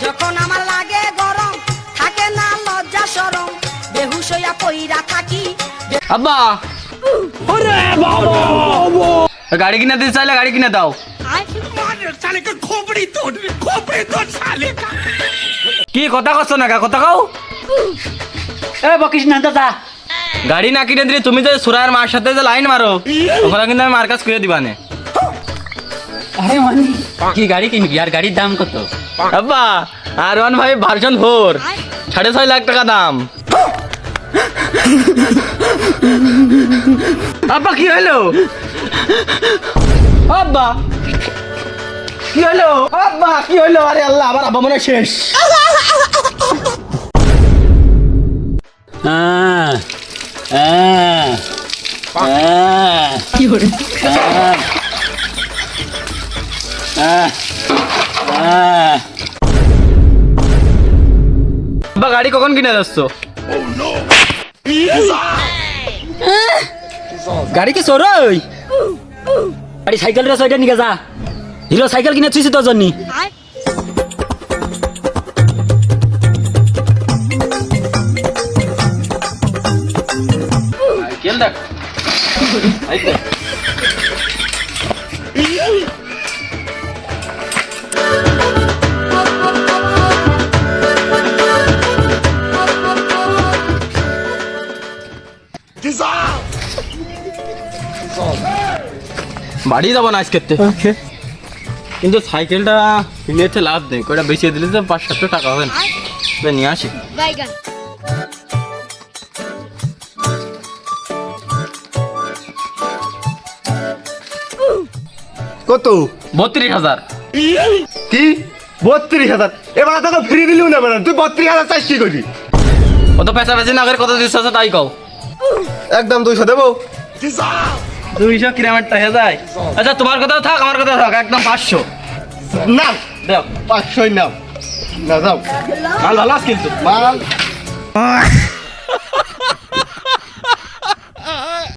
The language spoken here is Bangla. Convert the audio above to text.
যখন আমার লাগে গরম থাকে না লজ্জা শরম বেহুশ হইয়া পইরা থাকি। আব্বা গাড়ি কিনে দিতে চাইলে গাড়ি কিনে দাও। কি কথা কচ্ছ না কথা কাও বকিস না দাদা। গাড়ি না কিনে দিলে তুমি যে সুরায়ের মার সাথে যে লাইন মারো ওখানে কিন্তু আমি মার কাজ করে দিবানে। আরে মানে কি গাড়ি কিনবি আর গাড়ির দাম কত? আব্বা R1 ভাই ভার্সন 4 6.5 লাখ টাকা দাম। আব্বা কি হলো? আব্বা কি হলো? আব্বা কি হলো? আরে আল্লাহ আমার আব্বা মনে হয় শেষ। কি করে? আব্বা গাড়ি কখন কিনে যাচ্ছ? গাড়ি কি চোরই? গাড়ি সাইকেল রে ওইটা নিয়ে যা। হিরো সাইকেল কিনে তুইছি তোর জন্য। কেন দেখ বাড়ি যাবো না আজকে কিন্তু সাইকেলটা কিনেছে লাভ নেই, কয়টা বেঁচে দিলে তো 500-700 টাকা হবে না। নিয়ে আসি। কত? 32,000। কি 32,000? এবার তো ফ্রি দিলিও না মানে তুই 32,000 চাইছ কি করবি? কত পয়সা বেশি না করে কত দিচ্ছ তাই কও। একদম 200 দেবো। 200 কিলোমিটার টাকা যায়। আচ্ছা তোমার কথা থাক আমার কথা থাক, একদম 500 না দাও। 500 নাও না যাও মাল ভালো আছে কিন্তু মাল